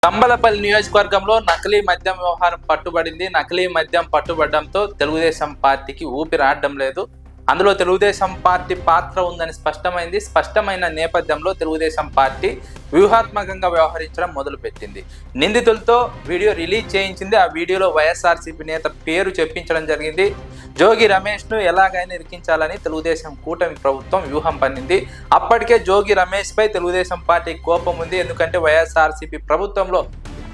తంబలపల్లి నియోజకవర్గంలో నకిలీ మద్యం వ్యవహారం పట్టుబడింది. నకిలీ మద్యం పట్టుబడడంతో తెలుగుదేశం పార్టీకి ఊపిరాడడం లేదు. అందులో తెలుగుదేశం పార్టీ పాత్ర ఉందని స్పష్టమైంది. స్పష్టమైన నేపథ్యంలో తెలుగుదేశం పార్టీ వ్యూహాత్మకంగా వ్యవహరించడం మొదలుపెట్టింది. నిందితులతో వీడియో రిలీజ్ చేయించింది. ఆ వీడియోలో వైఎస్ఆర్సీపీ నేత పేరు చెప్పించడం జరిగింది. జోగి రమేష్ను ఎలాగైనా ఇరికించాలని తెలుగుదేశం కూటమి ప్రభుత్వం వ్యూహం పన్నింది. అప్పటికే జోగి రమేష్ పై తెలుగుదేశం పార్టీ కోపం ఉంది. ఎందుకంటే వైఎస్ఆర్సీపీ ప్రభుత్వంలో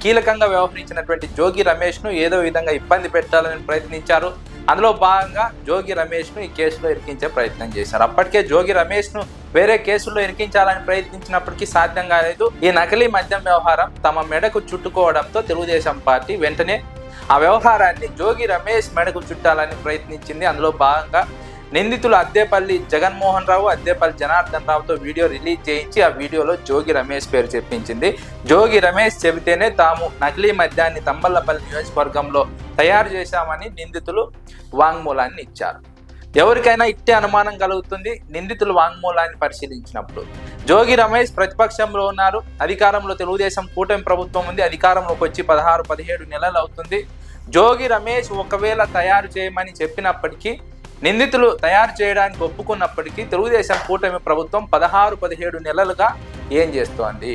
కీలకంగా వ్యవహరించినటువంటి జోగి రమేష్ను ఏదో విధంగా ఇబ్బంది పెట్టాలని ప్రయత్నించారు. అందులో భాగంగా జోగి రమేష్ను ఈ కేసులో ఇరికించే ప్రయత్నం చేశారు. అప్పటికే జోగి రమేష్ను వేరే కేసుల్లో ఇరికించాలని ప్రయత్నించినప్పటికీ సాధ్యం కాలేదు. ఈ నకిలీ మద్యం వ్యవహారం తమ మెడకు చుట్టుకోవడంతో తెలుగుదేశం పార్టీ వెంటనే ఆ వ్యవహారాన్ని జోగి రమేష్ మెడకు చుట్టాలని ప్రయత్నించింది. అందులో భాగంగా నిందితులు అద్దేపల్లి జగన్మోహన్ రావు, అద్దేపల్లి జనార్దన్ రావుతో వీడియో రిలీజ్ చేయించి ఆ వీడియోలో జోగి రమేష్ పేరు చెప్పించింది. జోగి రమేష్ చెబితేనే తాము నకిలీ మద్యాన్ని తంబలపల్లి నియోజకవర్గంలో తయారు చేశామని నిందితులు వాంగ్మూలాన్ని ఇచ్చారు. ఎవరికైనా ఇట్టే అనుమానం కలుగుతుంది నిందితులు వాంగ్మూలాన్ని పరిశీలించినప్పుడు. జోగి రమేష్ ప్రతిపక్షంలో ఉన్నారు, అధికారంలో తెలుగుదేశం కూటమి ప్రభుత్వం ఉంది. అధికారంలోకి వచ్చి 16-17 నెలలు అవుతుంది. జోగి రమేష్ ఒకవేళ తయారు చేయమని చెప్పినప్పటికీ, నిందితులు తయారు చేయడానికి ఒప్పుకున్నప్పటికీ తెలుగుదేశం కూటమి ప్రభుత్వం 16-17 నెలలుగా ఏం చేస్తోంది?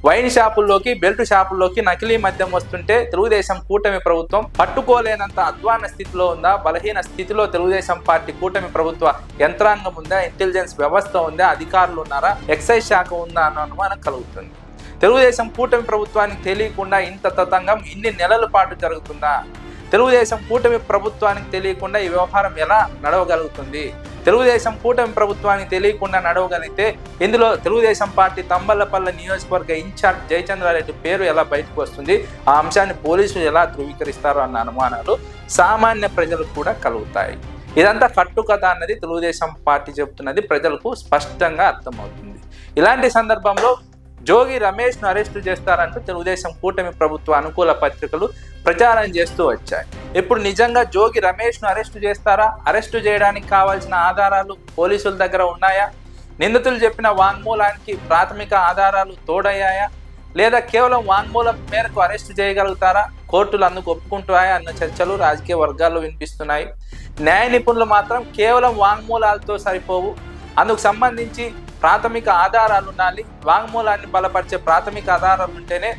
వైన్ షాపుల్లోకి, బెల్ట్ షాపుల్లోకి నకిలీ మద్యం వస్తుంటే తెలుగుదేశం కూటమి ప్రభుత్వం పట్టుకోలేనంత అధ్వాన స్థితిలో ఉందా? బలహీన స్థితిలో తెలుగుదేశం పార్టీ కూటమి ప్రభుత్వ యంత్రాంగం ఉందా? ఇంటెలిజెన్స్ వ్యవస్థ ఉందా? అధికారులు ఉన్నారా? ఎక్సైజ్ శాఖ ఉందా అన్న అనుమానం కలుగుతుంది. తెలుగుదేశం కూటమి ప్రభుత్వానికి తెలియకుండా ఇంత తతంగం ఇన్ని నెలల పాటు జరుగుతుందా? తెలుగుదేశం కూటమి ప్రభుత్వానికి తెలియకుండా ఈ వ్యవహారం ఎలా నడవగలుగుతుంది? తెలుగుదేశం కూటమి ప్రభుత్వానికి తెలియకుండా నడవగలిగితే ఇందులో తెలుగుదేశం పార్టీ తంబలపల్లి నియోజకవర్గ ఇన్ఛార్జ్ జయచంద్రారెడ్డి పేరు ఎలా బయటకు వస్తుంది? ఆ అంశాన్ని పోలీసులు ఎలా ధృవీకరిస్తారు అన్న అనుమానాలు సామాన్య ప్రజలకు కూడా కలుగుతాయి. ఇదంతా కట్టుకథ అన్నది తెలుగుదేశం పార్టీ చెబుతున్నది ప్రజలకు స్పష్టంగా అర్థమవుతుంది. ఇలాంటి సందర్భంలో జోగి రమేష్ను అరెస్టు చేస్తారంటూ తెలుగుదేశం కూటమి ప్రభుత్వ అనుకూల పత్రికలు ప్రచారం చేస్తూ వచ్చాయి. ఇప్పుడు నిజంగా జోగి రమేష్ను అరెస్టు చేస్తారా? అరెస్టు చేయడానికి కావాల్సిన ఆధారాలు పోలీసుల దగ్గర ఉన్నాయా? నిందితులు చెప్పిన వాంగ్మూలానికి ప్రాథమిక ఆధారాలు తోడయ్యాయా? లేదా కేవలం వాంగ్మూలం మేరకు అరెస్టు చేయగలుగుతారా? కోర్టులు అందుకు ఒప్పుకుంటాయా అన్న చర్చలు రాజకీయ వర్గాల్లో వినిపిస్తున్నాయి. న్యాయ నిపుణులు మాత్రం కేవలం వాంగ్మూలాలతో సరిపోవు, అందుకు సంబంధించి ప్రాథమిక ఆధారాలు ఉండాలి. వాంగ్మూలాన్ని బలపరిచే ప్రాథమిక ఆధారాలు ఉంటేనే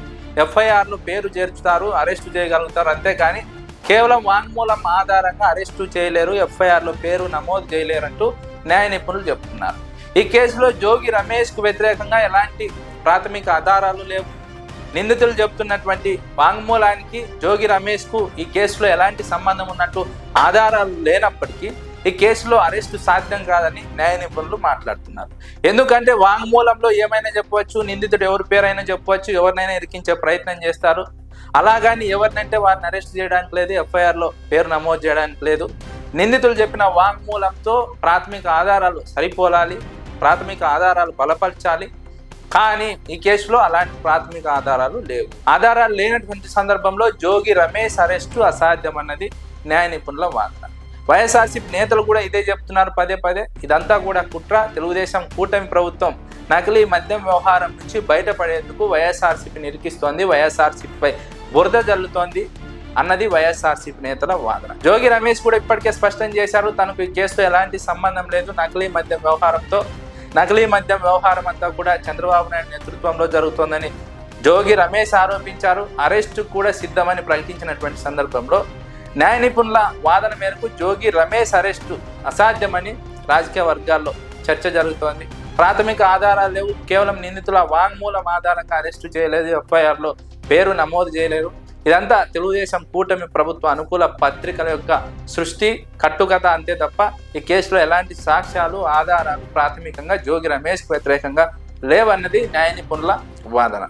ఎఫ్ఐఆర్లో పేరు చేర్చుతారు, అరెస్టు చేయగలుగుతారు. అంతేకాని కేవలం వాంగ్మూలం ఆధారంగా అరెస్టు చేయలేరు, ఎఫ్ఐఆర్లో పేరు నమోదు చేయలేరు అంటూ న్యాయ నిపుణులు చెప్తున్నారు. ఈ కేసులో జోగి రమేష్కు వ్యతిరేకంగా ఎలాంటి ప్రాథమిక ఆధారాలు లేవు. నిందితులు చెప్తున్నటువంటి వాంగ్మూలానికి జోగి రమేష్కు ఈ కేసులో ఎలాంటి సంబంధం ఉన్నట్టు ఆధారాలు లేనప్పటికీ ఈ కేసులో అరెస్టు సాధ్యం కాదని న్యాయ నిపుణులు మాట్లాడుతున్నారు. ఎందుకంటే వాంగ్మూలంలో ఏమైనా చెప్పవచ్చు, నిందితుడు ఎవరి పేరైనా చెప్పవచ్చు, ఎవరినైనా ఇరికించే ప్రయత్నం చేస్తారు. అలాగని ఎవరినంటే వారిని అరెస్ట్ చేయడానికి లేదు, ఎఫ్ఐఆర్లో పేరు నమోదు చేయడానికి లేదు. నిందితులు చెప్పిన వాంగ్మూలంతో ప్రాథమిక ఆధారాలు సరిపోలాలి, ప్రాథమిక ఆధారాలు బలపరచాలి. కానీ ఈ కేసులో అలాంటి ప్రాథమిక ఆధారాలు లేవు. ఆధారాలు లేనటువంటి సందర్భంలో జోగి రమేష్ అరెస్టు అసాధ్యం అన్నది న్యాయ నిపుణుల వాదన. వైఎస్ఆర్సీపీ నేతలు కూడా ఇదే చెప్తున్నారు పదే పదే. ఇదంతా కూడా కుట్ర. తెలుగుదేశం కూటమి ప్రభుత్వం నకిలీ మద్యం వ్యవహారం నుంచి బయటపడేందుకు వైఎస్ఆర్సీపీని ఇరికిస్తోంది, వైఎస్ఆర్సీపీపై బురద జల్లుతోంది అన్నది వైఎస్ఆర్సీపీ నేతల వాదన. జోగి రమేష్ కూడా ఇప్పటికే స్పష్టం చేశారు, తనకు ఈ కేసుతో ఎలాంటి సంబంధం లేదు నకిలీ మద్యం వ్యవహారంతో. నకిలీ మద్యం వ్యవహారం అంతా కూడా చంద్రబాబు నాయుడు నేతృత్వంలో జరుగుతోందని జోగి రమేష్ ఆరోపించారు. అరెస్టు కూడా సిద్ధమని ప్రకటించినటువంటి సందర్భంలో న్యాయ నిపుణుల వాదన మేరకు జోగి రమేష్ అరెస్టు అసాధ్యమని రాజకీయ వర్గాల్లో చర్చ జరుగుతోంది. ప్రాథమిక ఆధారాలు లేవు, కేవలం నిందితుల వాంగ్మూలం ఆధారంగా అరెస్టు చేయలేదు, ఎఫ్ఐఆర్లో పేరు నమోదు చేయలేరు. ఇదంతా తెలుగుదేశం కూటమి ప్రభుత్వ అనుకూల పత్రికల యొక్క సృష్టి, కట్టుకథ అంతే తప్ప ఈ కేసులో ఎలాంటి సాక్ష్యాలు, ఆధారాలు ప్రాథమికంగా జోగి రమేష్కు వ్యతిరేకంగా లేవన్నది న్యాయ నిపుణుల వాదన.